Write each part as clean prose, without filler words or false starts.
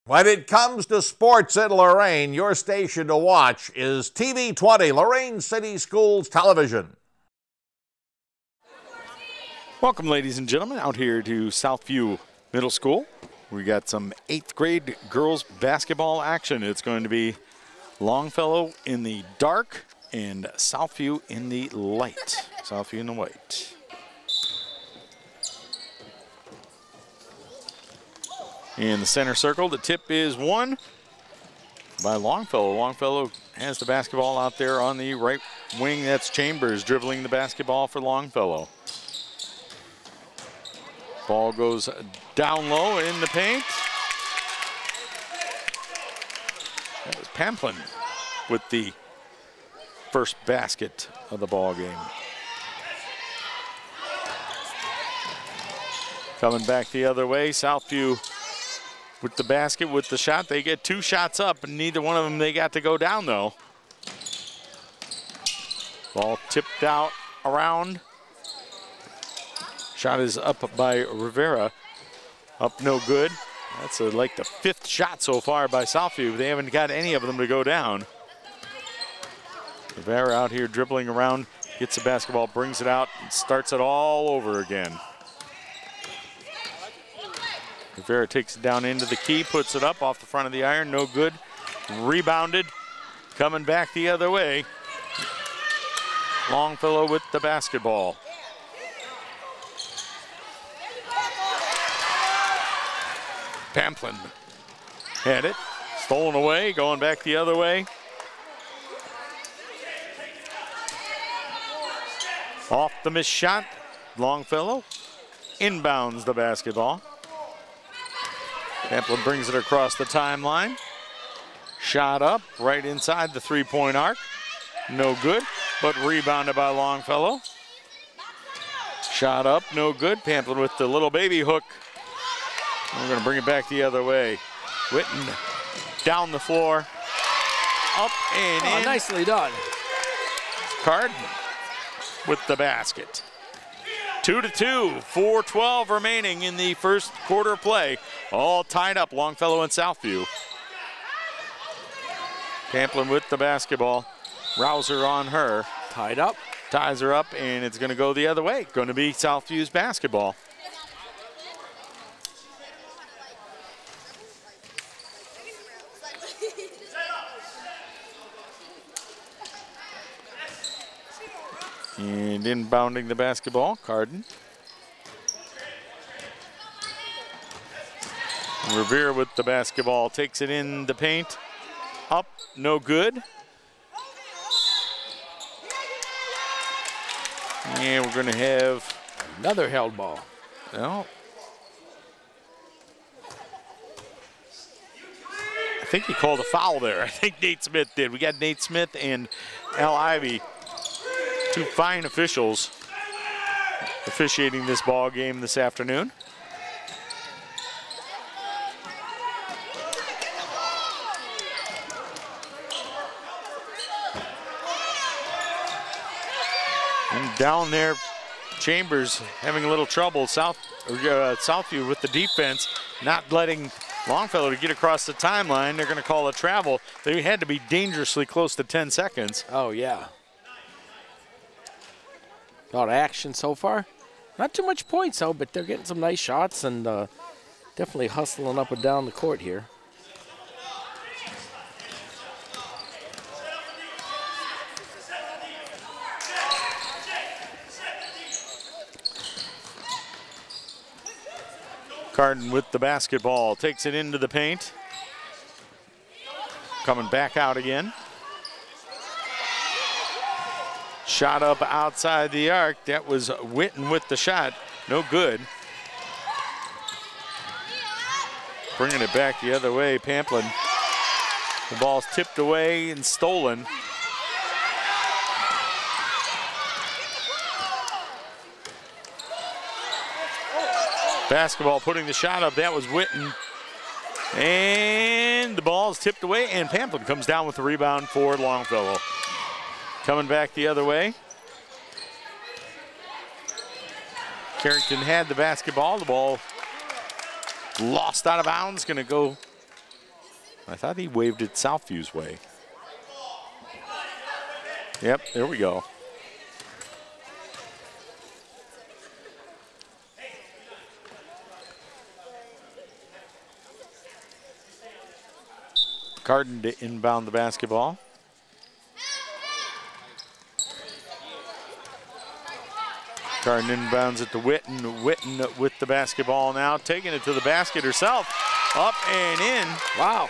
When it comes to sports in Lorain, your station to watch is TV 20, Lorain City Schools Television. Welcome, ladies and gentlemen, out here to Southview Middle School. We got some 8th grade girls basketball action. It's going to be Longfellow in the dark and Southview in the light. Southview in the white. In the center circle, the tip is won by Longfellow. Longfellow has the basketball out there on the right wing. That's Chambers dribbling the basketball for Longfellow. Ball goes down low in the paint. That was Pamplin with the first basket of the ball game. Coming back the other way, Southview with the basket, with the shot. They get 2 shots up, and neither one of them they got to go down, though. Ball tipped out around. Shot is up by Rivera. Up no good. That's like the 5th shot so far by Southview. They haven't got any of them to go down. Rivera out here dribbling around, gets the basketball, brings it out, and starts it all over again. Rivera takes it down into the key, puts it up off the front of the iron, no good. Rebounded, coming back the other way. Longfellow with the basketball. Pamplin had it, stolen away, going back the other way. Off the missed shot, Longfellow inbounds the basketball. Pamplin brings it across the timeline. Shot up right inside the 3-point arc. No good, but rebounded by Longfellow. Shot up, no good. Pamplin with the little baby hook. We're going to bring it back the other way. Witten down the floor. Up and in. Nicely done. Carden with the basket. 2-2, 4:12 remaining in the first quarter play. All tied up, Longfellow and Southview. Pamplin with the basketball. Rouser on her. Tied up. Ties her up, and it's going to go the other way. Going to be Southview's basketball. And inbounding the basketball, Carden. Revere with the basketball, takes it in the paint. Up, no good. And we're going to have another held ball. No. I think he called a foul there. I think Nate Smith did. We got Nate Smith and Al Ivy, 2 fine officials officiating this ball game this afternoon. And down there, Chambers having a little trouble. Southview with the defense, not letting Longfellow to get across the timeline. They're going to call a travel. They had to be dangerously close to 10 seconds. Oh, yeah. A lot of action so far. Not too much points, though, but they're getting some nice shots and definitely hustling up and down the court here. Carden with the basketball, takes it into the paint. Coming back out again. Shot up outside the arc. That was Witten with the shot. No good. Bringing it back the other way, Pamplin. The ball's tipped away and stolen. Basketball putting the shot up. That was Witten. And the ball's tipped away, and Pamplin comes down with the rebound for Longfellow. Coming back the other way. Carrington had the basketball. The ball lost out of bounds. Going to go I thought he waved it Southview's way. Yep, there we go. Carden to inbound the basketball. Carden inbounds it to Witten. Witten with the basketball now, taking it to the basket herself. Up and in. Wow.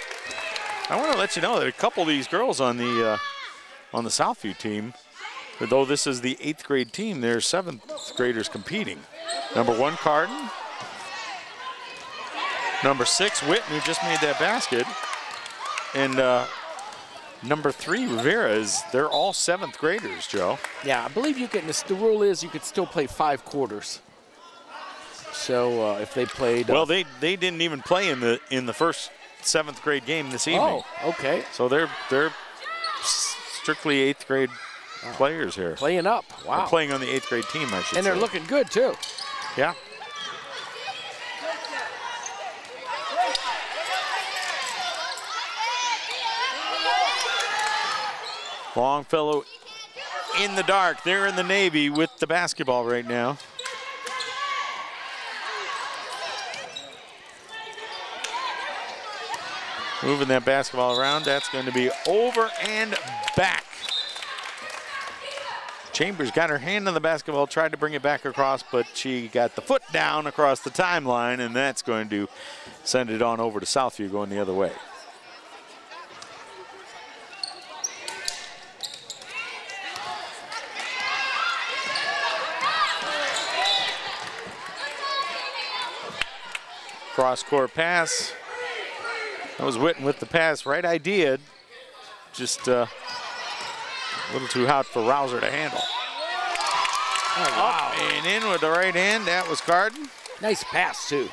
I want to let you know that a couple of these girls on the Southview team, though this is the 8th grade team, they're 7th graders competing. Number 1, Carden. Number 6, Witten, who just made that basket. And number 3, Rivera, they're all 7th graders, Joe. Yeah, I believe you can. The rule is you could still play 5 quarters. So if they played, well, they didn't even play in the first 7th grade game this evening. Oh, okay. So they're strictly 8th grade players here. Playing up. Wow. They're playing on the 8th grade team, I should say. And they're looking good too. Yeah. Longfellow in the dark. They're in the Navy with the basketball right now. Moving that basketball around. That's going to be over and back. Chambers got her hand on the basketball, tried to bring it back across, but she got the foot down across the timeline, and that's going to send it on over to Southview going the other way. Cross-court pass. That was Witten with the pass. Right idea. Just a little too hot for Rouser to handle. Oh, wow. Up and in with the right hand. That was Carden. Nice pass, too.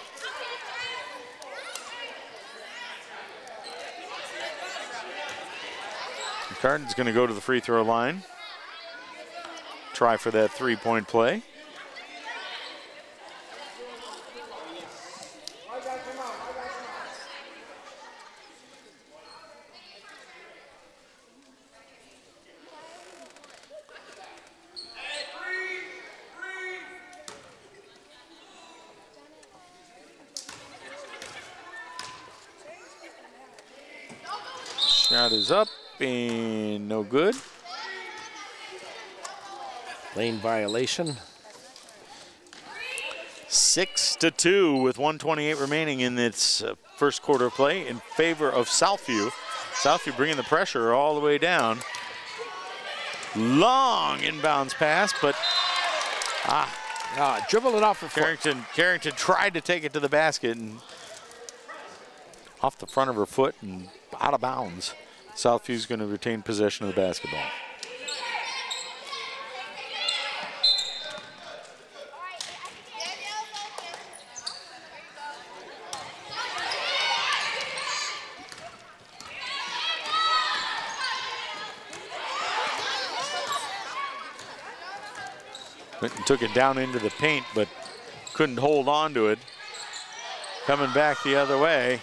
Carden's going to go to the free throw line. Try for that three-point play. Shot is up and no good. Lane violation. 6-2 with 1:28 remaining in its first quarter of play in favor of Southview. Southview bringing the pressure all the way down. Long inbounds pass, but dribble it off the foot. Carrington tried to take it to the basket and off the front of her foot and out of bounds. Southview's going to retain possession of the basketball. Clinton took it down into the paint, but couldn't hold on to it. Coming back the other way.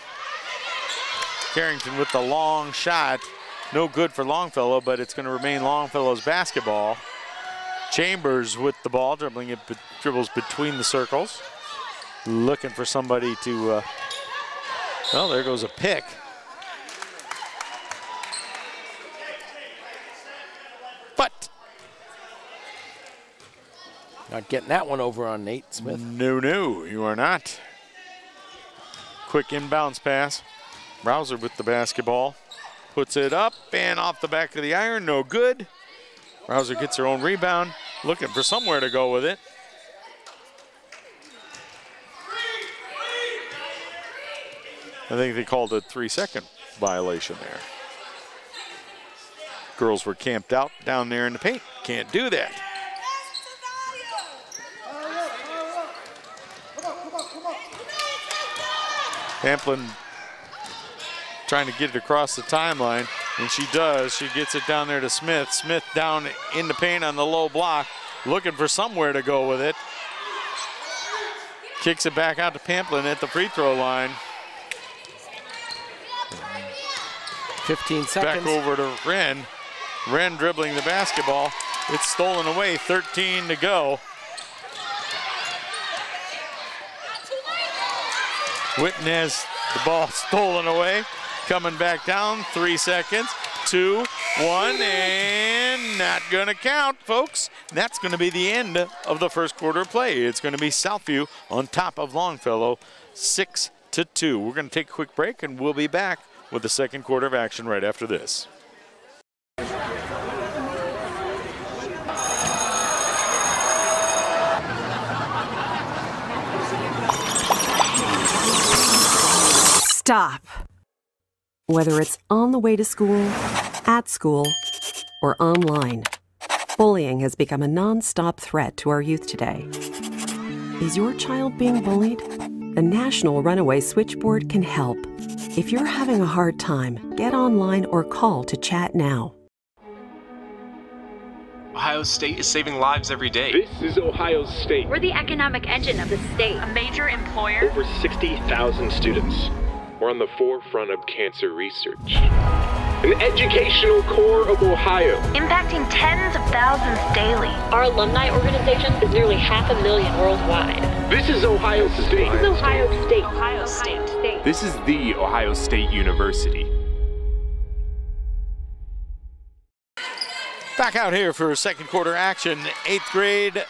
Carrington with the long shot. No good for Longfellow, but it's going to remain Longfellow's basketball. Chambers with the ball, dribbles between the circles. Looking for somebody to, well, there goes a pick. But not getting that one over on Nate Smith. No, you are not. Quick inbounds pass. Rouser with the basketball. Puts it up and off the back of the iron. No good. Rouser gets her own rebound. Looking for somewhere to go with it. I think they called a 3-second violation there. Girls were camped out down there in the paint. Can't do that. Pamplin trying to get it across the timeline, and she does. She gets it down there to Smith. Smith down in the paint on the low block, looking for somewhere to go with it. Kicks it back out to Pamplin at the free throw line. 15 seconds. Back over to Wren. Wren dribbling the basketball. It's stolen away, 13 to go. Witten has the ball stolen away. Coming back down, 3 seconds, 2, 1, and not gonna count, folks. That's gonna be the end of the first quarter of play. It's gonna be Southview on top of Longfellow, 6-2. We're gonna take a quick break and we'll be back with the second quarter of action right after this. Stop. Whether it's on the way to school, at school, or online, bullying has become a non-stop threat to our youth today. Is your child being bullied? The National Runaway Switchboard can help. If you're having a hard time, get online or call to chat now. Ohio State is saving lives every day. This is Ohio State. We're the economic engine of the state. A major employer. Over 60,000 students. We're on the forefront of cancer research. An educational core of Ohio. Impacting tens of thousands daily. Our alumni organization is nearly 500,000 worldwide. This is Ohio State. This is Ohio State. Ohio State. This is the Ohio State University. Back out here for second quarter action, 8th grade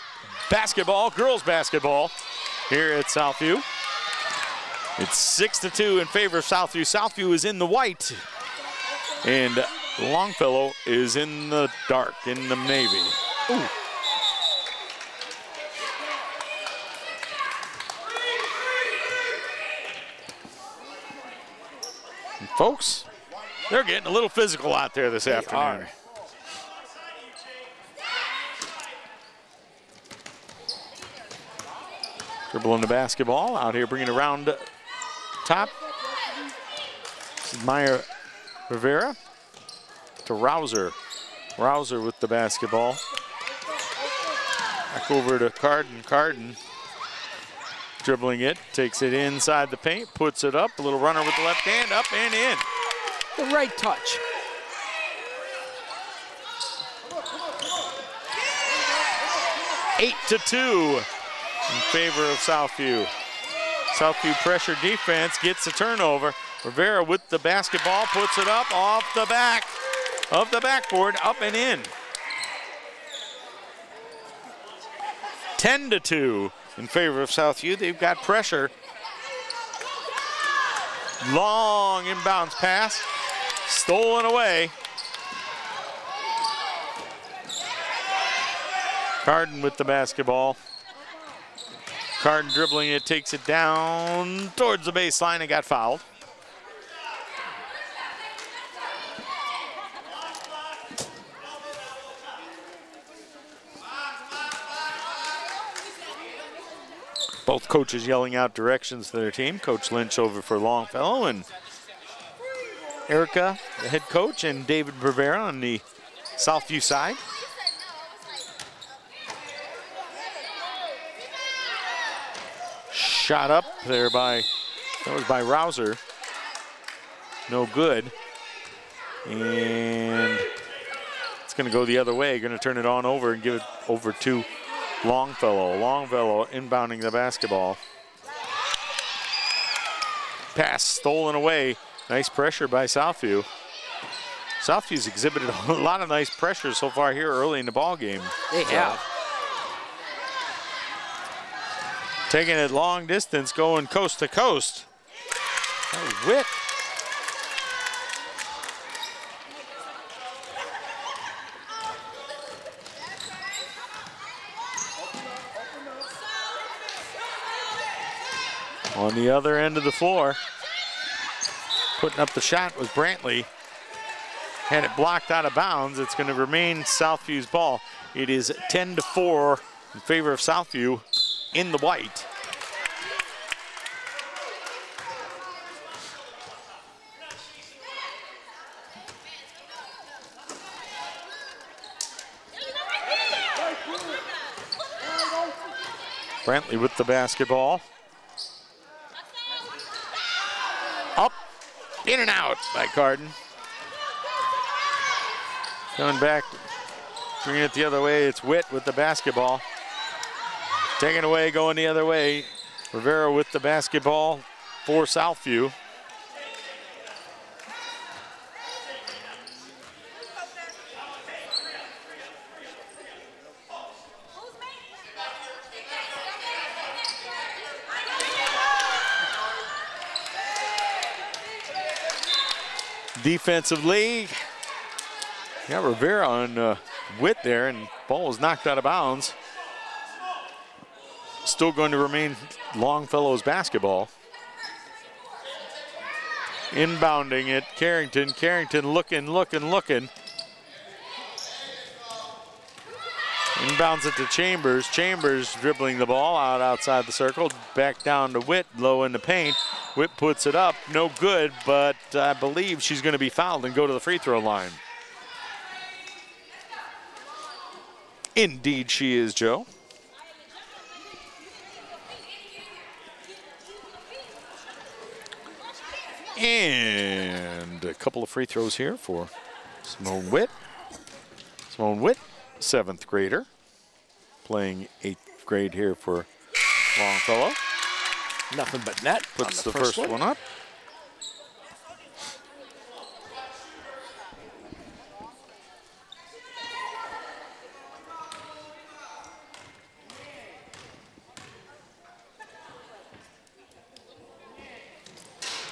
basketball, girls basketball here at Southview. It's 6-2 in favor of Southview. Southview is in the white, and Longfellow is in the dark, in the navy. Ooh. And folks, they're getting a little physical out there this afternoon. Dribbling the basketball out here, bringing it around top. This is Maya Rivera to Rouser. Rouser with the basketball. Back over to Carden. Carden dribbling it, takes it inside the paint, puts it up. A little runner with the left hand, up and in. The right touch. Eight to 2 in favor of Southview. Southview pressure defense gets a turnover. Rivera with the basketball, puts it up off the back of the backboard, up and in. 10 to 2 in favor of Southview. They've got pressure. Long inbounds pass, stolen away. Carden with the basketball. Carden dribbling it, takes it down towards the baseline and got fouled. Both coaches yelling out directions to their team. Coach Lynch over for Longfellow, and Erica, the head coach, and David Rivera on the Southview side. Shot up there that was by Rouser. No good. And it's going to go the other way. Going to turn it on over and give it over to Longfellow. Longfellow inbounding the basketball. Pass stolen away. Nice pressure by Southview. Southview's exhibited a lot of nice pressure so far here early in the ball game. They have. Taking it long distance, going coast to coast. Oh, Witt. On the other end of the floor, putting up the shot was Brantley. Had it blocked out of bounds. It's going to remain Southview's ball. It is 10 to 4 in favor of Southview in the white. Brantley with the basketball. Up, in and out by Carden. Coming back, bringing it the other way. It's Witt with the basketball. Taking away, going the other way. Rivera with the basketball for Southview. Defensively, got Rivera on Witt there, and ball was knocked out of bounds. Still going to remain Longfellow's basketball. Inbounding it, Carrington. Carrington looking. Inbounds it to Chambers. Chambers dribbling the ball outside the circle. Back down to Witt, low in the paint. Witt puts it up, no good, but I believe she's going to be fouled and go to the free throw line. Indeed she is, Joe. And a couple of free throws here for Simone Witt. Simone Witt, 7th grader, playing 8th grade here for Longfellow. Nothing but net. Puts the first one up.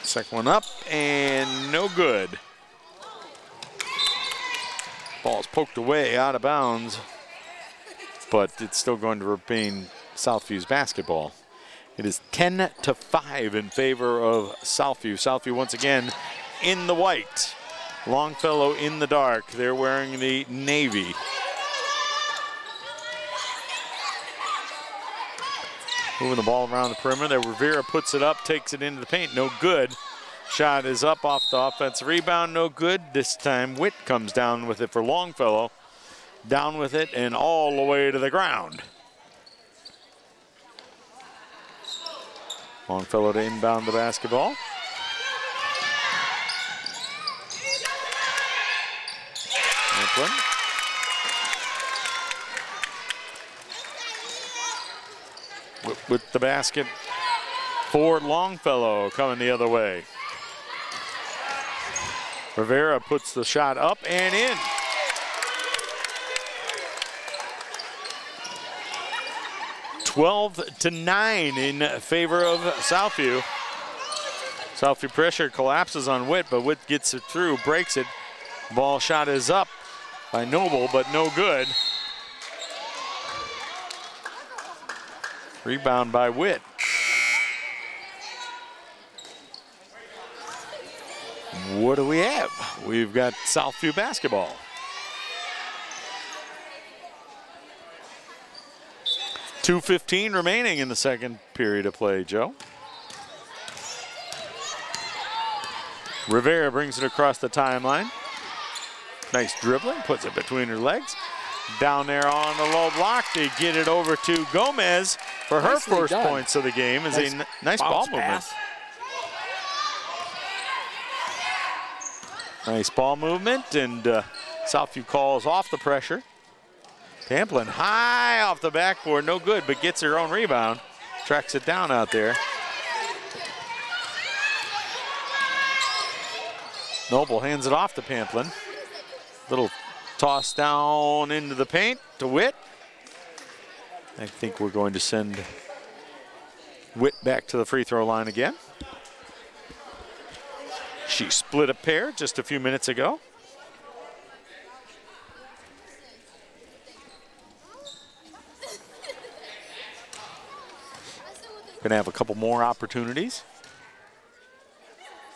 Second one up and no good. Ball's poked away out of bounds, but it's still going to remain Southview's basketball. It is 10-5 in favor of Southview. Southview once again in the white. Longfellow in the dark. They're wearing the navy. Moving the ball around the perimeter. Rivera puts it up, takes it into the paint. No good. Shot is up off the offensive rebound. No good. This time Witt comes down with it for Longfellow. Down with it and all the way to the ground. Longfellow to inbound the basketball. Franklin. With the basket for Longfellow, coming the other way. Rivera puts the shot up and in. (12-9) in favor of Southview. Southview pressure collapses on Witt, but Witt gets it through, breaks it. Ball shot is up by Noble, but no good. Rebound by Witt. What do we have? We've got Southview basketball. .2:15 remaining in the second period of play, Joe. Rivera brings it across the timeline. Nice dribbling, puts it between her legs. Down there on the low block to get it over to Gomez for her first points of the game. Is a nice ball movement. Nice ball movement, and Southview calls off the pressure. Pamplin high off the backboard, no good, but gets her own rebound. Tracks it down out there. Noble hands it off to Pamplin. Little toss down into the paint to Witt. I think we're going to send Witt back to the free throw line again. She split a pair just a few minutes ago. Gonna have a couple more opportunities.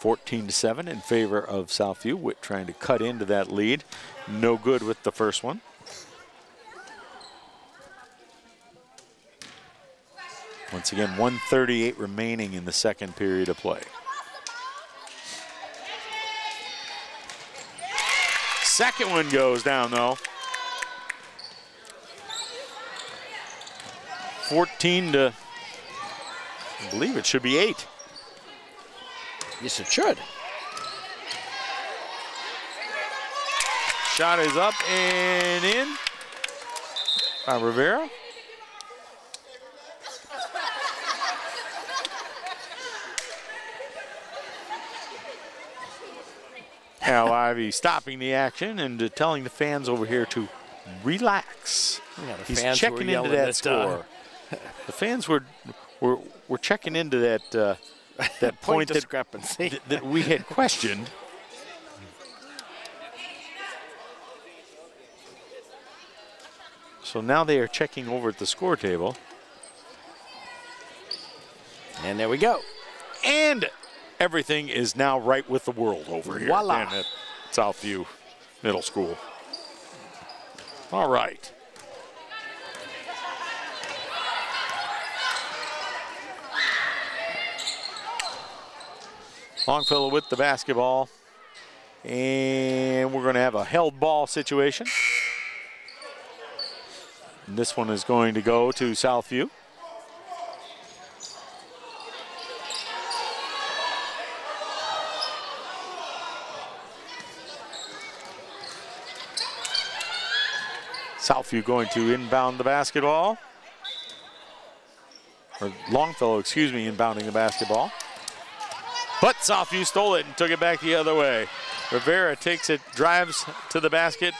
14-7 in favor of Southview. Witt trying to cut into that lead. No good with the first one. Once again, 1:38 remaining in the second period of play. Second one goes down though. 14 to, I believe it should be 8. Yes, it should. Shot is up and in by Rivera. Now Ivy stopping the action and telling the fans over here to relax. Yeah, He's checking into that score. The fans were checking into that point discrepancy that we had questioned. So now they are checking over at the score table. And there we go. And everything is now right with the world over here Voila. at Southview Middle School. All right. Longfellow with the basketball. And we're going to have a held ball situation. And this one is going to go to Southview. Southview going to inbound the basketball. Or Longfellow, excuse me, inbounding the basketball. But Southview stole it and took it back the other way. Rivera takes it, drives to the basket,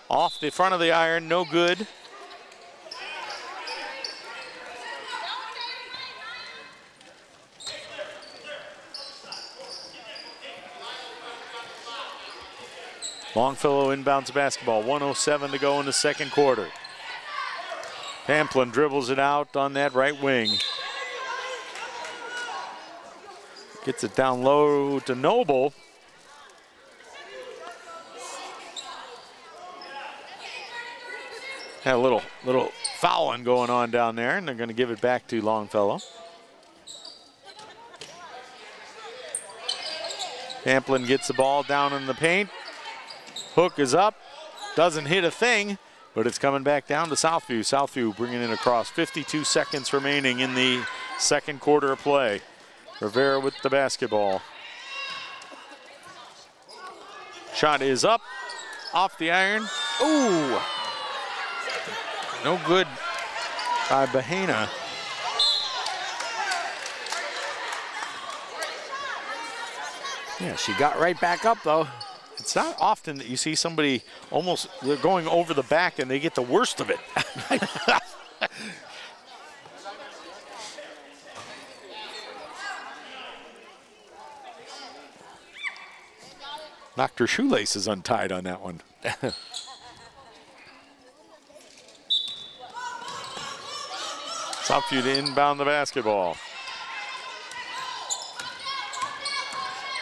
off the front of the iron, no good. Longfellow inbounds the basketball, 1:07 to go in the second quarter. Pamplin dribbles it out on that right wing. Gets it down low to Noble. Had a little fouling going on down there, and they're going to give it back to Longfellow. Pamplin gets the ball down in the paint. Hook is up, doesn't hit a thing, but it's coming back down to Southview. Southview bringing it across. 52 seconds remaining in the second quarter of play. Rivera with the basketball. Shot is up, off the iron. Ooh! No good by Bahena. Yeah, she got right back up, though. It's not often that you see somebody almost, they're going over the back and they get the worst of it. Knocked her shoelaces untied on that one. Southview to inbound the basketball.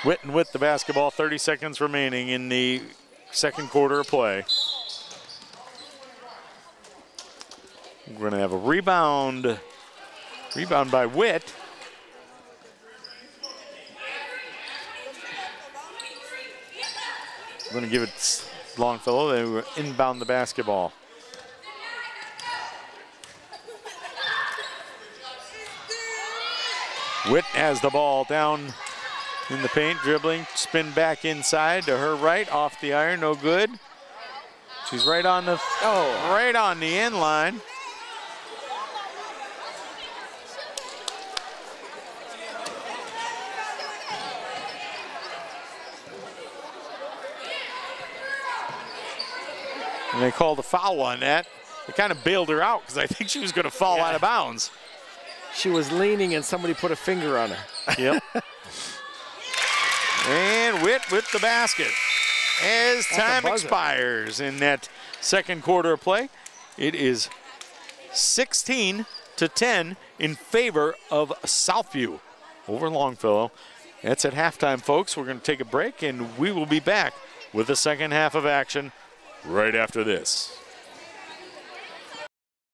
Witten with the basketball, 30 seconds remaining in the second quarter of play. We're going to have a rebound. Rebound by Witt. We're going to give it Longfellow. They will inbound the basketball. Witt has the ball down in the paint, dribbling, spin back inside to her right, off the iron, no good. She's right on the right on the end line. And they called a foul on that. They kind of bailed her out because I think she was going to fall out of bounds. She was leaning and somebody put a finger on her. Yep. And Witt with the basket. As time expires in that second quarter of play, it is 16-10 in favor of Southview over Longfellow. That's at halftime, folks. We're going to take a break, and we will be back with the second half of action right after this.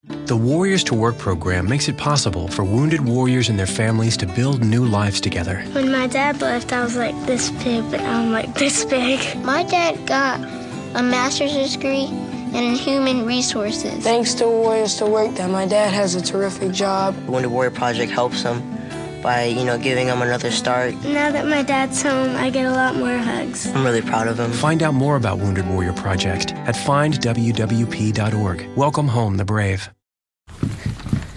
The Warriors to Work program makes it possible for wounded warriors and their families to build new lives together. When my dad left, I was like this big, but now I'm like this big. My dad got a master's degree in human resources. Thanks to Warriors to Work that my dad has a terrific job. The Wounded Warrior Project helps him by, giving him another start. Now that my dad's home, I get a lot more hugs. I'm really proud of him. Find out more about Wounded Warrior Project at findwwp.org. Welcome home, the brave.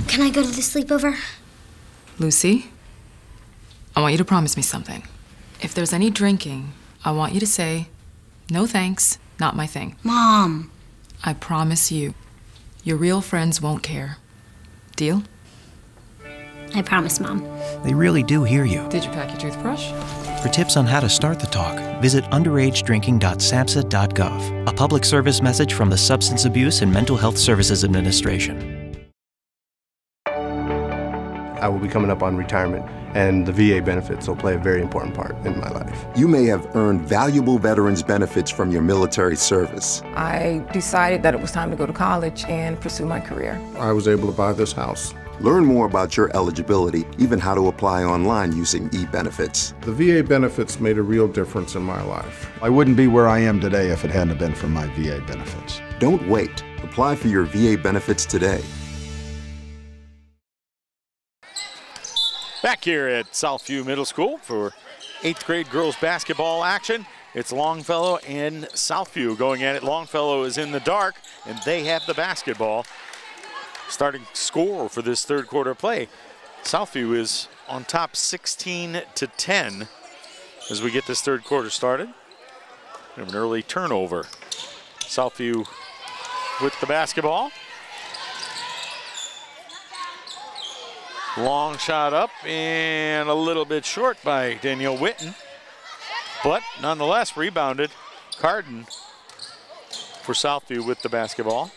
Can I go to the sleepover? Lucy, I want you to promise me something. If there's any drinking, I want you to say, "No thanks, not my thing." Mom. I promise you, your real friends won't care. Deal? I promise, Mom. They really do hear you. Did you pack your toothbrush? For tips on how to start the talk, visit underagedrinking.samhsa.gov. A public service message from the Substance Abuse and Mental Health Services Administration. I will be coming up on retirement, and the VA benefits will play a very important part in my life. You may have earned valuable veterans benefits from your military service. I decided that it was time to go to college and pursue my career. I was able to buy this house. Learn more about your eligibility, even how to apply online using e-benefits. The VA benefits made a real difference in my life. I wouldn't be where I am today if it hadn't been for my VA benefits. Don't wait. Apply for your VA benefits today. Back here at Southview Middle School for 8th grade girls basketball action. It's Longfellow and Southview going at it. Longfellow is in the dark, and they have the basketball. Starting score for this third quarter play. Southview is on top 16-10 as we get this third quarter started. We have an early turnover. Southview with the basketball. Long shot up and a little bit short by Danielle Witten. But nonetheless rebounded. Carden for Southview with the basketball.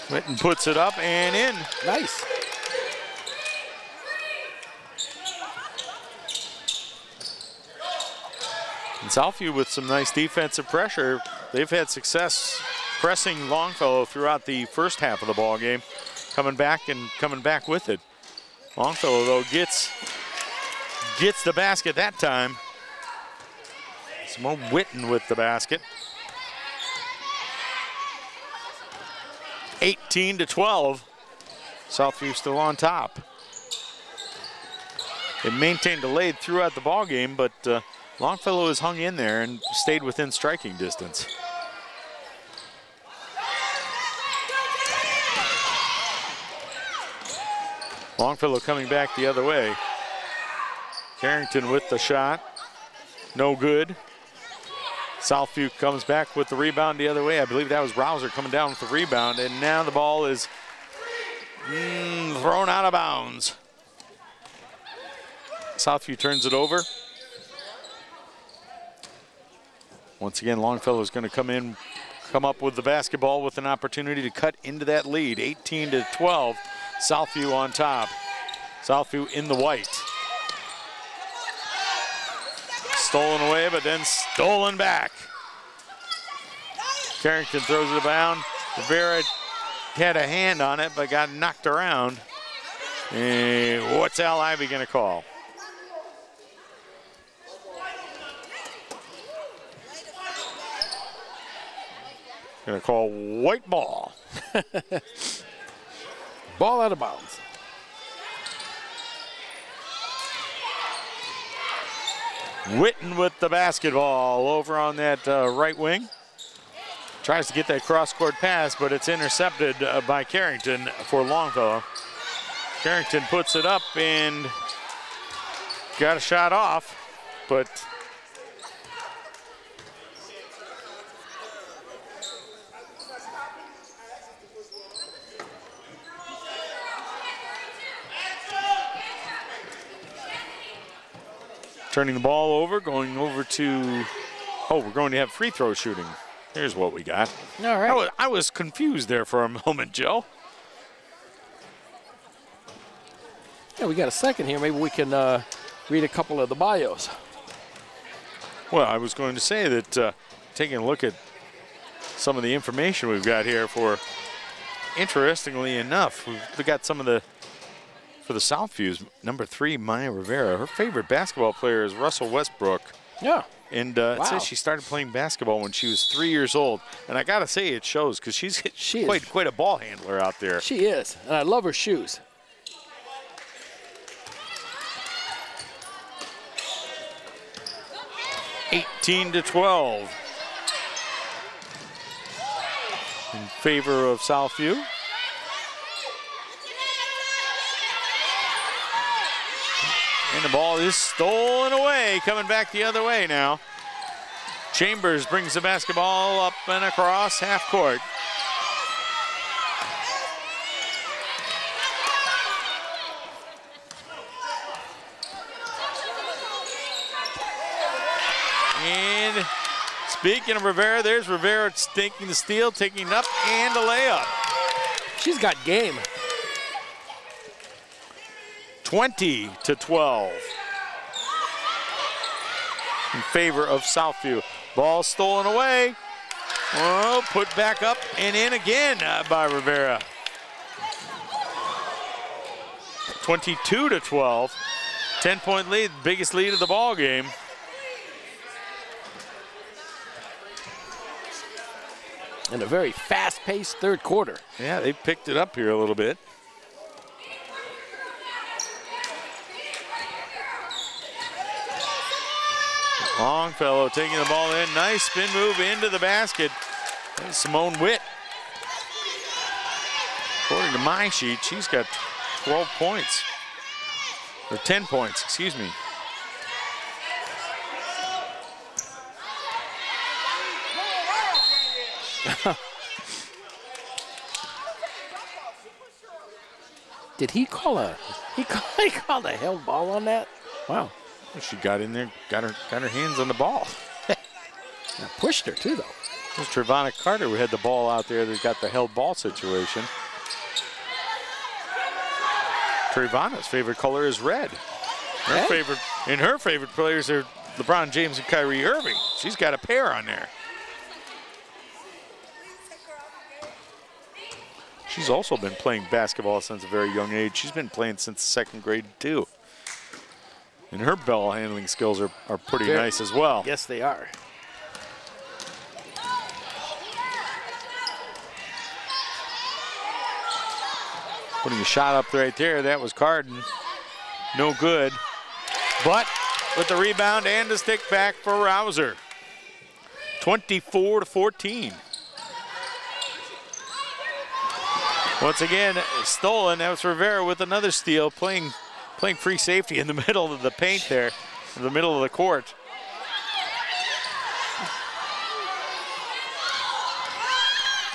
Witten puts it up and in. Nice. And Southview with some nice defensive pressure. They've had success pressing Longfellow throughout the first half of the ball game, coming back with it. Longfellow though gets the basket that time. Some more Witten with the basket. 18-12. Southview still on top. They maintained a lead throughout the ball game, but Longfellow has hung in there and stayed within striking distance. Longfellow coming back the other way. Carrington with the shot. No good. Southview comes back with the rebound the other way. I believe that was Rouser coming down with the rebound, and now the ball is thrown out of bounds. Southview turns it over. Once again, Longfellow is going to come up with the basketball with an opportunity to cut into that lead. 18-12, Southview on top. Southview in the white. Stolen away, but then stolen back. Carrington throws it down. Rivera had a hand on it, but got knocked around. And what's Al Ivey going to call? Going to call white ball. Ball out of bounds. Witten with the basketball over on that right wing. Tries to get that cross-court pass, but it's intercepted by Carrington for Longfellow. Carrington puts it up and got a shot off, but turning the ball over, going over to, we're going to have free throw shooting. Here's what we got. All right. I was confused there for a moment, Joe. Yeah, we got a second here. Maybe we can read a couple of the bios. Well, I was going to say that taking a look at some of the information we've got here for, interestingly enough, we got some of the, for the Southviews, number 3, Maya Rivera. Her favorite basketball player is Russell Westbrook. Yeah. And it says she started playing basketball when she was 3 years old. And I got to say, it shows because she's quite a ball handler out there. She is. And I love her shoes. 18-12 in favor of Southview. And the ball is stolen away, coming back the other way now. Chambers brings the basketball up and across half court. And speaking of Rivera, there's Rivera taking the steal, taking it up, and a layup. She's got game. 20-12 in favor of Southview. Ball stolen away. Oh, put back up and in again by Rivera. 22-12. 10-point lead, biggest lead of the ball game. And a very fast-paced third quarter. Yeah, they picked it up here a little bit. Longfellow taking the ball in. Nice spin move into the basket. There's Simone Witt. According to my sheet, she's got 12 points. Or 10 points, excuse me. Did he call a he called a held ball on that? Wow. She got in there, got her hands on the ball. Now pushed her too, though. There's Trevonna Carter who had the ball out there that got the held ball situation. Trevonna's favorite color is red. Her favorite players are LeBron James and Kyrie Irving. She's got a pair on there. She's also been playing basketball since a very young age. She's been playing since second grade too. And her ball handling skills are pretty nice as well. Yes, they are. Putting a shot up right there, that was Carden. No good. But with the rebound and the stick back for Rouser. 24-14. Once again, stolen. That was Rivera with another steal, playing free safety in the middle of the paint there, in the middle of the court.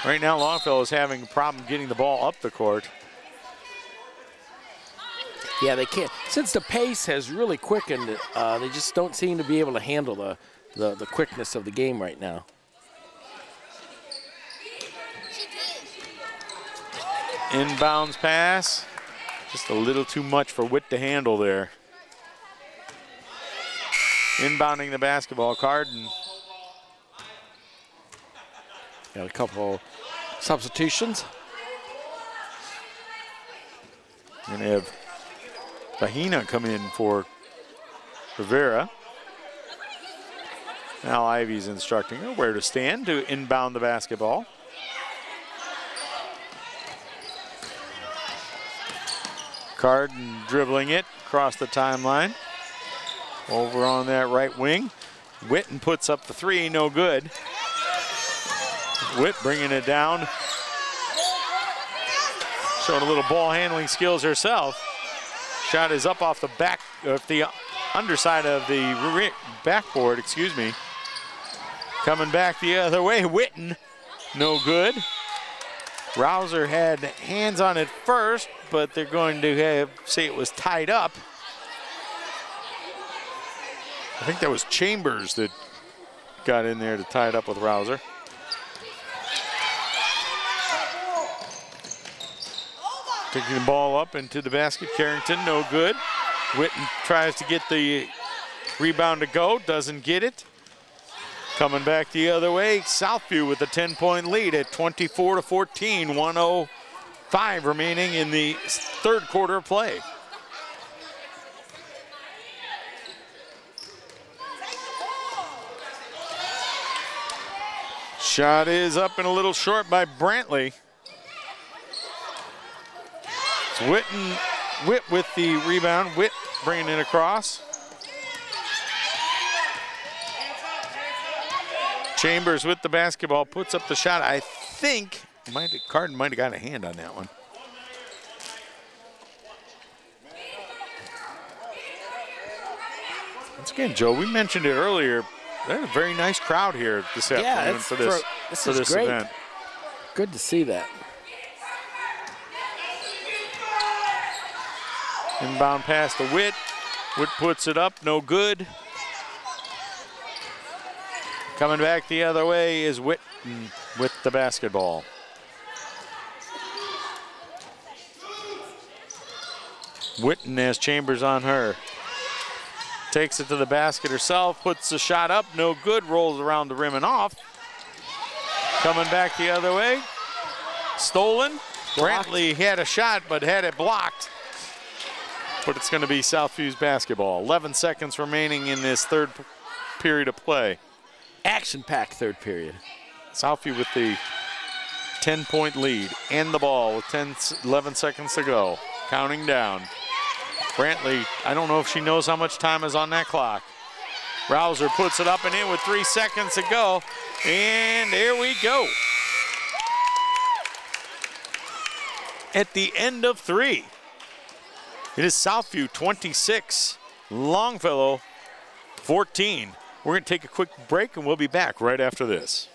Right now, Longfellow is having a problem getting the ball up the court. Yeah, they can't. Since the pace has really quickened, they just don't seem to be able to handle the quickness of the game right now. Inbounds pass. Just a little too much for Witt to handle there. Inbounding the basketball, Carden. Got a couple substitutions. Going to have Bahina come in for Rivera. Now Ivy's instructing her where to stand to inbound the basketball. Carden dribbling it across the timeline. Over on that right wing. Witten puts up the three, no good. Witt bringing it down. Showing a little ball handling skills herself. Shot is up off the back, of the underside of the backboard, excuse me. Coming back the other way, Witten, no good. Rouser had hands on it first, but they're going to say it was tied up. I think that was Chambers that got in there to tie it up with Rouser. Taking the ball up into the basket, Carrington, no good. Witten tries to get the rebound to go, doesn't get it. Coming back the other way, Southview with a 10-point lead at 24-14, 1:05 remaining in the third quarter of play. Shot is up and a little short by Brantley. It's Witt with the rebound. Witt bringing it across. Chambers with the basketball, puts up the shot. I think Carden might have got a hand on that one. Once again, Joe, we mentioned it earlier. There's a very nice crowd here this afternoon for this great. event. Good to see that. Inbound pass to Witt. Witt puts it up, no good. Coming back the other way is Witten with the basketball. Witten has Chambers on her. Takes it to the basket herself, puts the shot up, no good, rolls around the rim and off. Coming back the other way. Stolen. Blocked. Brantley had a shot, but had it blocked. But it's going to be Southview's basketball. 11 seconds remaining in this third period of play. Action-packed third period. Southview with the 10-point lead and the ball with 11 seconds to go. Counting down. Brantley, I don't know if she knows how much time is on that clock. Rouser puts it up and in with 3 seconds to go. And there we go. At the end of 3. It is Southview 26, Longfellow 14. We're going to take a quick break and we'll be back right after this.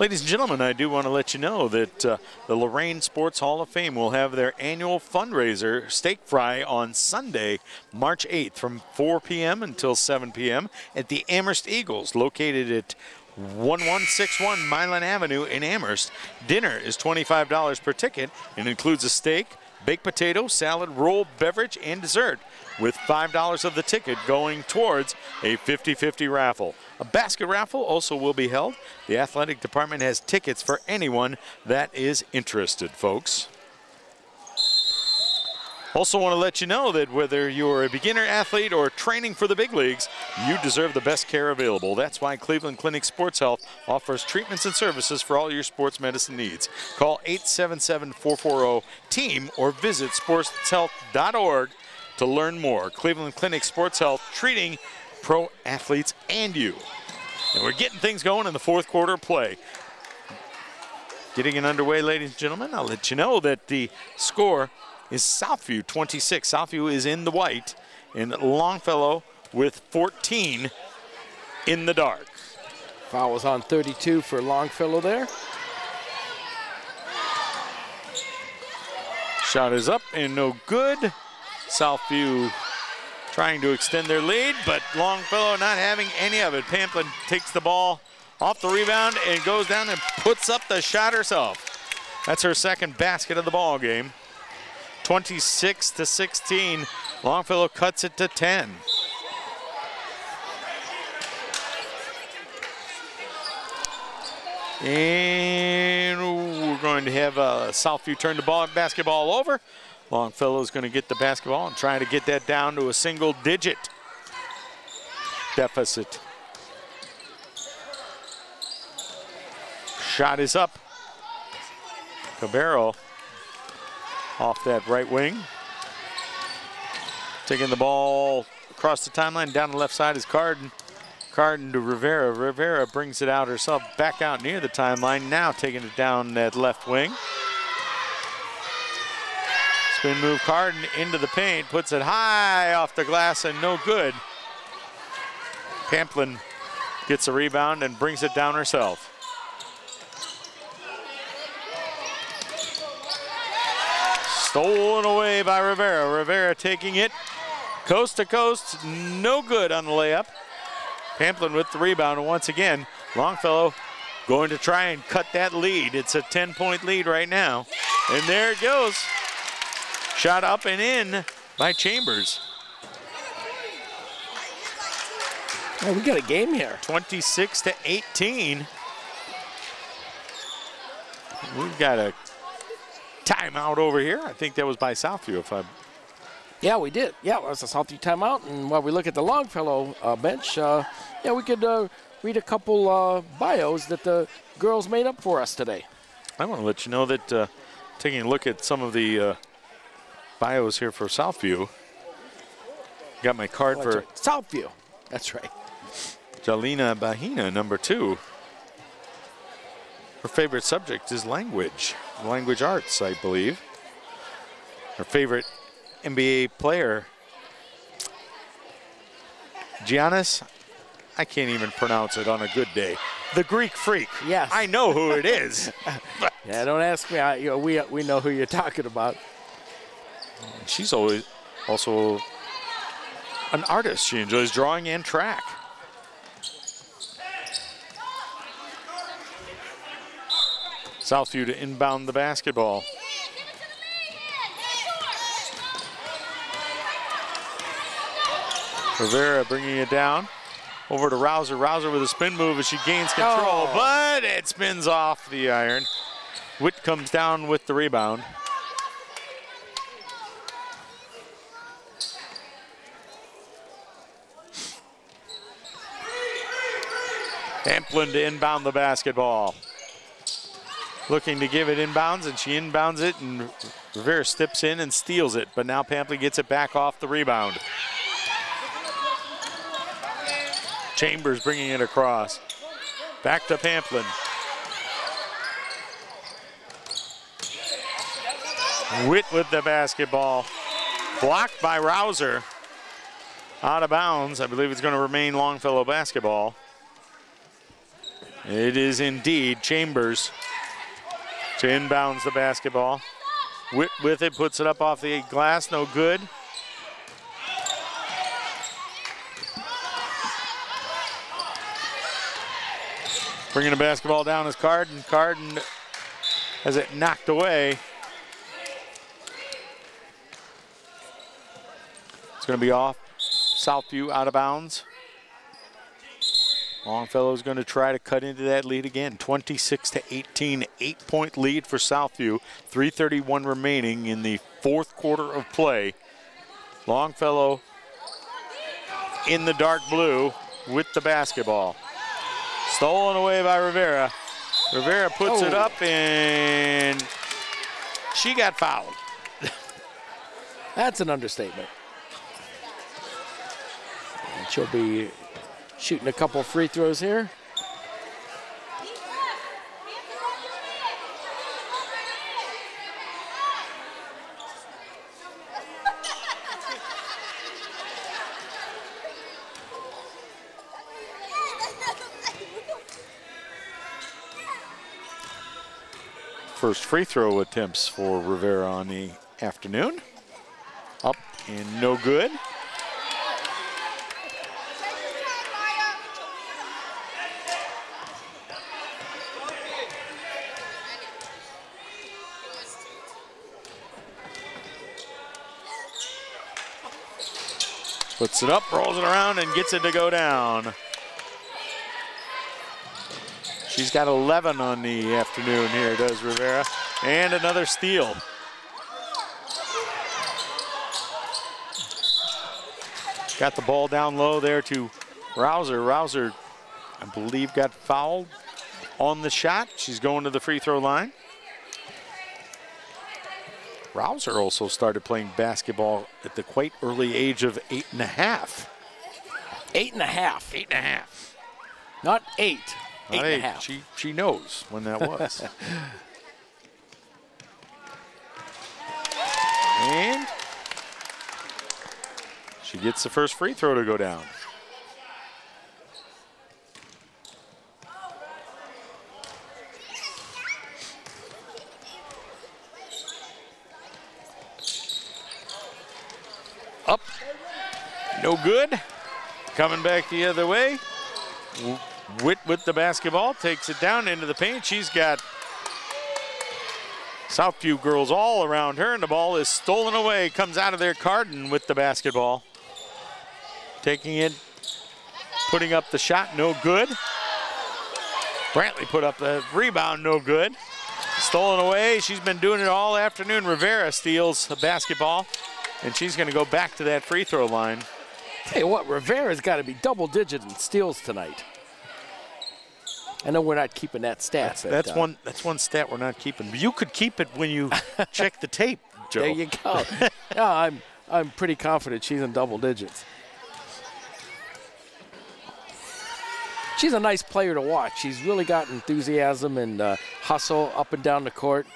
Ladies and gentlemen, I do want to let you know that the Lorain Sports Hall of Fame will have their annual fundraiser, Steak Fry, on Sunday, March 8th from 4 p.m. until 7 p.m. at the Amherst Eagles, located at 1161 Milan Avenue in Amherst. Dinner is $25 per ticket and includes a steak, baked potato, salad, roll, beverage, and dessert, with $5 of the ticket going towards a 50-50 raffle. A basket raffle also will be held. The athletic department has tickets for anyone that is interested, folks. Also want to let you know that whether you're a beginner athlete or training for the big leagues, you deserve the best care available. That's why Cleveland Clinic Sports Health offers treatments and services for all your sports medicine needs. Call 877-440-TEAM or visit sportshealth.org to learn more. Cleveland Clinic Sports Health, treating pro athletes and you. And we're getting things going in the fourth quarter play. Getting it underway, ladies and gentlemen. I'll let you know that the score is Southview 26. Southview is in the white, and Longfellow with 14 in the dark. Foul was on 32 for Longfellow there. Shot is up and no good. Southview trying to extend their lead, but Longfellow not having any of it. Pamplin takes the ball off the rebound and goes down and puts up the shot herself. That's her second basket of the ball game. 26-16. Longfellow cuts it to 10. And we're going to have Southview turn the basketball over. Longfellow is going to get the basketball and try to get that down to a single-digit deficit. Shot is up. Cabero off that right wing. Taking the ball across the timeline. Down the left side is Carden. Carden to Rivera. Rivera brings it out herself back out near the timeline. Now taking it down that left wing. Spin move, Carden into the paint, puts it high off the glass and no good. Pamplin gets a rebound and brings it down herself. Stolen away by Rivera. Rivera taking it coast to coast, no good on the layup. Pamplin with the rebound, and once again, Longfellow going to try and cut that lead. It's a 10-point lead right now. And there it goes. Shot up and in by Chambers. Yeah, we got a game here. 26-18. We've got a timeout over here. I think that was by Southview. Yeah, we did. Yeah, it was a Southview timeout. And while we look at the Longfellow bench, yeah, we could read a couple bios that the girls made up for us today. I want to let you know that taking a look at some of the bios here for Southview, got my card for right. Southview. That's right. Jalina Bahina, number 2. Her favorite subject is language arts, I believe. Her favorite NBA player, Giannis, I can't even pronounce it on a good day. The Greek Freak. Yes. I know who it is. Yeah, don't ask me. We know who you're talking about. She's always also an artist. She enjoys drawing and track. Southview to inbound the basketball. Rivera bringing it down. Over to Rouser. Rouser with a spin move as she gains control, but it spins off the iron. Witt comes down with the rebound. Amplin to inbound the basketball. Looking to give it inbounds, and she inbounds it, and Rivera steps in and steals it, but now Pamplin gets it back off the rebound. Chambers bringing it across. Back to Pamplin. Witt with the basketball. Blocked by Rouser. Out of bounds. I believe it's going to remain Longfellow basketball. It is indeed Chambers to inbounds the basketball. Witt with it, puts it up off the glass, no good. Bringing the basketball down is Carden. Carden has it knocked away. It's going to be off. Southview out of bounds. Longfellow's going to try to cut into that lead again. 26-18, 8-point lead for Southview. 3:31 remaining in the fourth quarter of play. Longfellow in the dark blue with the basketball. Stolen away by Rivera. Rivera puts it up, and she got fouled. That's an understatement. And she'll be shooting a couple free throws here. First free throw attempts for Rivera on the afternoon. Up and no good. Puts it up, rolls it around, and gets it to go down. She's got 11 on the afternoon here, does Rivera. And another steal. Got the ball down low there to Rouser. Rouser, I believe, got fouled on the shot. She's going to the free throw line. Rouser also started playing basketball at the quite early age of 8.5. 8.5. 8.5. Not 8. Not 8.5. She knows when that was. And she gets the first free throw to go down. Up, no good. Coming back the other way. Witt with the basketball, takes it down into the paint. She's got Southview girls all around her, and the ball is stolen away. Comes out of there, Carden with the basketball. Taking it putting up the shot, no good. Brantley put up the rebound, no good. Stolen away, she's been doing it all afternoon. Rivera steals a basketball, and she's gonna go back to that free throw line. Tell you what, Rivera's got to be double-digit in steals tonight. I know we're not keeping that stat. That's one stat we're not keeping. You could keep it when you check the tape, Joe. There you go. No, I'm pretty confident she's in double digits. She's a nice player to watch. She's really got enthusiasm and hustle up and down the court.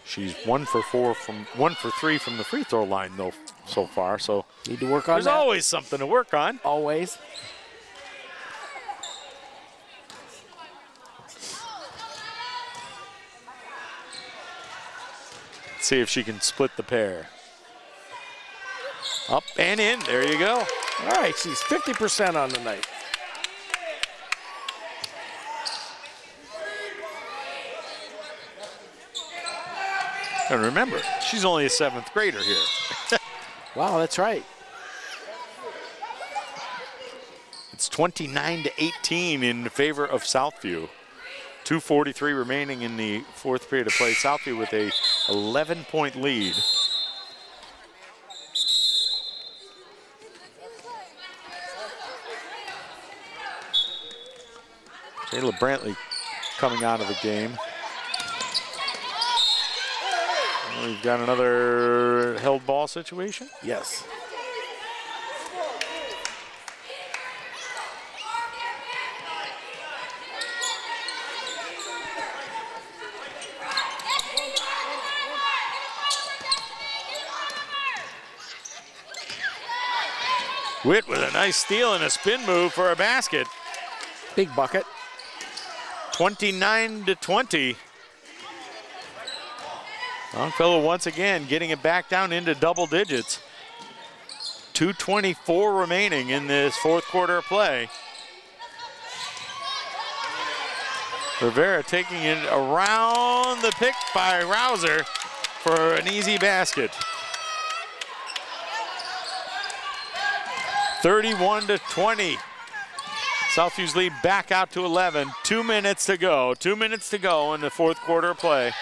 She's 1 for 3 from the free throw line though so far. So need to work on that. There's always something to work on. Always. Let's see if she can split the pair. Up and in. There you go. All right, she's 50% on the night. And remember, she's only a 7th grader here. Wow, that's right. It's 29-18 in favor of Southview. 2:43 remaining in the 4th period of play. Southview with a 11-point lead. Jayla Brantley coming out of the game. We've got another held ball situation. Yes. Witt with a nice steal and a spin move for a basket. Big bucket. 29-20. Longfellow once again getting it back down into double digits. 2:24 remaining in this 4th quarter of play. Rivera taking it around the pick by Rouser for an easy basket. 31-20. Southview's lead back out to 11. 2 minutes to go. 2 minutes to go in the 4th quarter of play.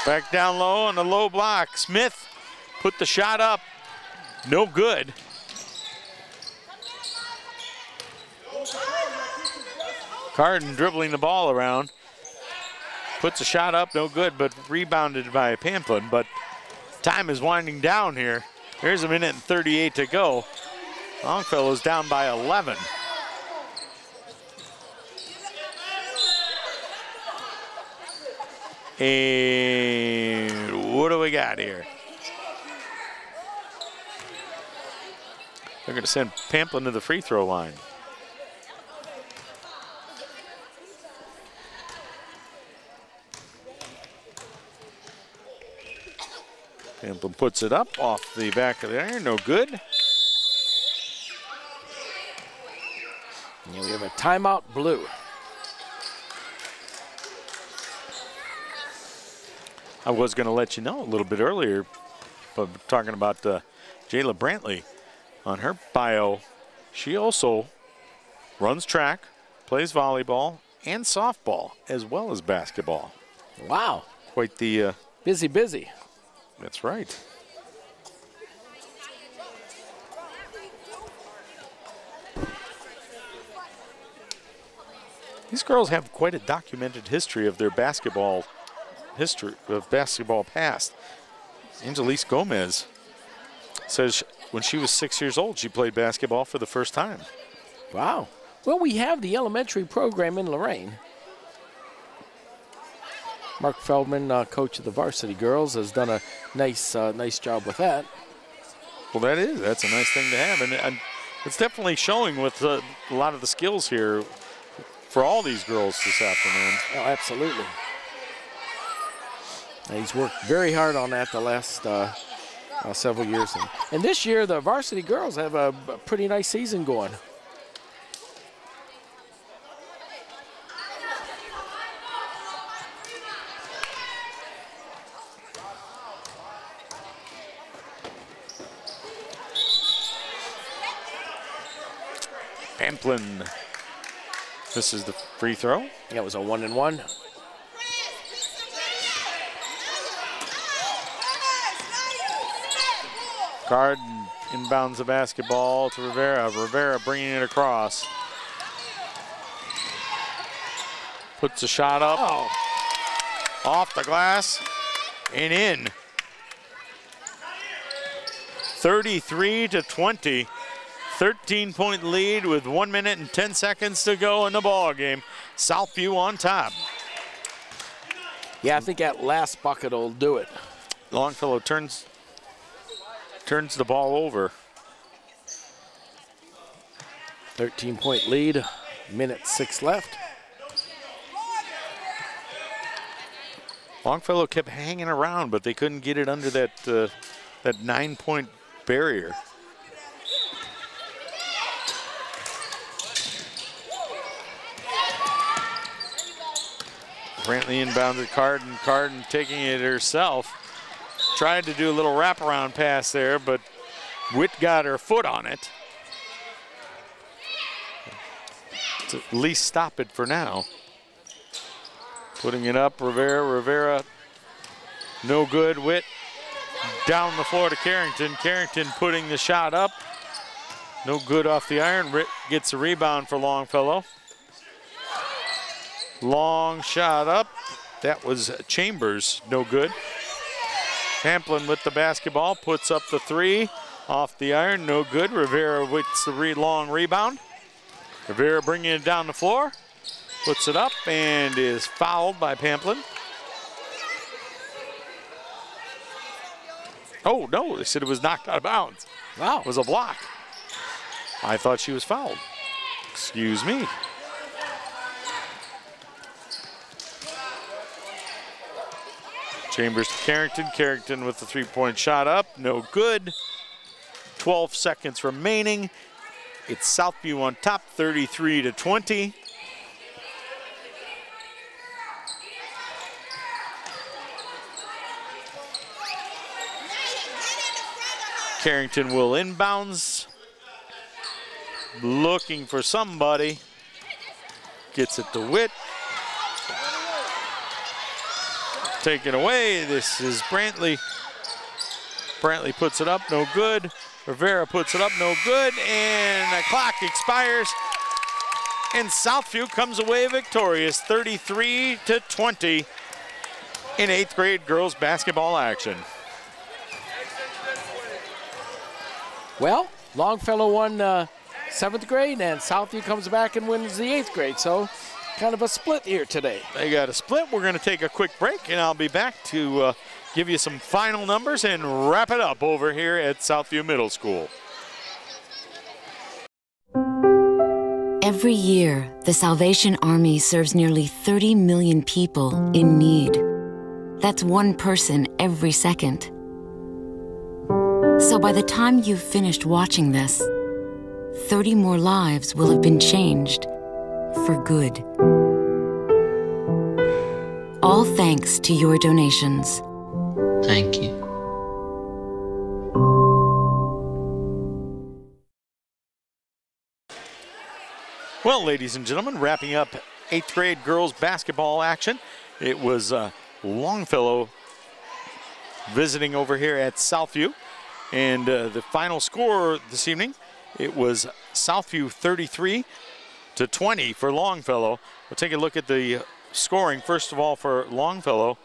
Back down low on the low block. Smith put the shot up. No good. Carden dribbling the ball around. Puts a shot up, no good, but rebounded by Pamplin. But time is winding down here. Here's 1:38 to go. Longfellow's down by 11. And what do we got here? They're going to send Pamplin to the free throw line. Pamplin puts it up off the back of the iron, no good. And we have a timeout, blue. I was going to let you know a little bit earlier, but talking about Jayla Brantley. On her bio, she also runs track, plays volleyball, and softball, as well as basketball. Wow. Quite the... busy. That's right. These girls have quite a documented history of their basketball past. Angelise Gomez says when she was 6 years old, she played basketball for the first time. Wow. Well, we have the elementary program in Lorain. Mark Feldman, coach of the varsity girls, has done a nice job with that. Well, that's a nice thing to have, and it's definitely showing with a lot of the skills here for all these girls this afternoon. Oh, absolutely. He's worked very hard on that the last several years. And this year, the varsity girls have a pretty nice season going. Pamplin. This is the free throw. Yeah, it was a 1-and-1. Carden inbounds the basketball to Rivera. Rivera bringing it across. Puts a shot up. Oh. Off the glass and in. 33-20. 13-point lead with 1 minute and 10 seconds to go in the ball game. Southview on top. Yeah, I think that last bucket will do it. Longfellow turns the ball over. 13-point lead, minute 6 left. Longfellow kept hanging around, but they couldn't get it under that 9-point barrier. Brantley inbounded Carden. Carden taking it herself. Tried to do a little wraparound pass there, but Witt got her foot on it. To at least stop it for now. Putting it up, Rivera. Rivera, no good. Witt down the floor to Carrington. Carrington putting the shot up. No good off the iron. Witt gets a rebound for Longfellow. Long shot up. That was Chambers, no good. Pamplin with the basketball, puts up the three. Off the iron, no good. Rivera with the long rebound. Rivera bringing it down the floor. Puts it up and is fouled by Pamplin. Oh, no, they said it was knocked out of bounds. Wow. It was a block. I thought she was fouled. Excuse me. Chambers to Carrington. Carrington with the three-point shot up. No good. 12 seconds remaining. It's Southview on top, 33-20. Carrington will inbounds. Looking for somebody. Gets it to Witt. Taken away. This is Brantley. Brantley puts it up, no good. Rivera puts it up, no good. And the clock expires. And Southview comes away victorious, 33-20 in 8th grade girls basketball action. Well, Longfellow won 7th grade, and Southview comes back and wins the 8th grade. So kind of a split here today. They got a split. We're going to take a quick break, and I'll be back to give you some final numbers and wrap it up over here at Southview Middle School. Every year, the Salvation Army serves nearly 30 million people in need. That's one person every second. So by the time you've finished watching this, 30 more lives will have been changed for good. All thanks to your donations. Thank you. Well, ladies and gentlemen, wrapping up 8th grade girls basketball action. It was Longfellow visiting over here at Southview. And the final score this evening, it was Southview 33-20 for Longfellow. We'll take a look at the scoring. First of all, for Longfellow,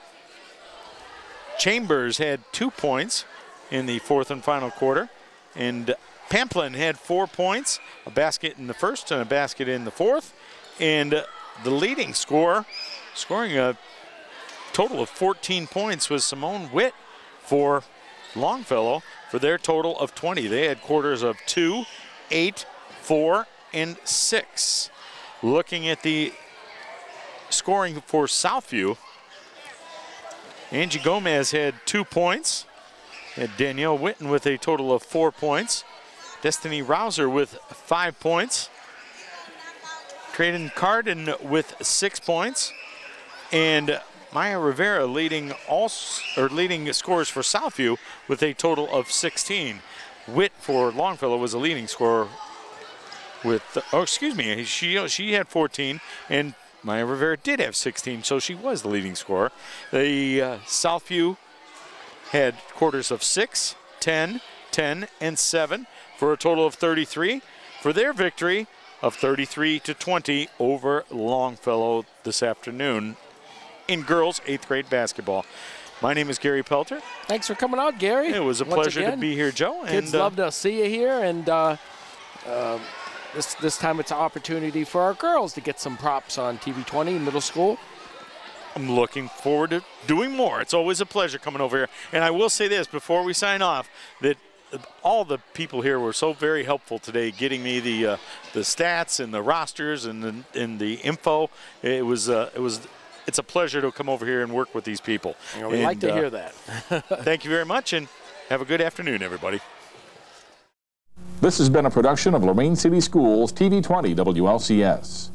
Chambers had 2 points in the 4th and final quarter. And Pamplin had 4 points, a basket in the 1st and a basket in the 4th. And the leading scorer, scoring a total of 14 points, was Simone Witt for Longfellow for their total of 20. They had quarters of 2, 8, 4, and 6. Looking at the scoring for Southview, Angie Gomez had 2 points. And Danielle Witten with a total of 4 points. Destiny Rouser with 5 points. Trayden Carden with 6 points. And Maya Rivera leading scores for Southview with a total of 16. Witt for Longfellow was a leading scorer with, oh, excuse me, she had 14, and Maya Rivera did have 16, so she was the leading scorer. The Southview had quarters of 6, 10, 10, and 7 for a total of 33 for their victory of 33-20 over Longfellow this afternoon in girls 8th grade basketball. My name is Gary Pelter. Thanks for coming out, Gary. It was a pleasure to be here, Joe. Kids love to see you here, and this time it's an opportunity for our girls to get some props on TV 20 middle school. I'm looking forward to doing more. It's always a pleasure coming over here. And I will say this before we sign off, that all the people here were so very helpful today, getting me the stats and the rosters and the info. It's a pleasure to come over here and work with these people. We like to hear that. Thank you very much, and have a good afternoon, everybody. This has been a production of Lorain City Schools TV 20 WLCS.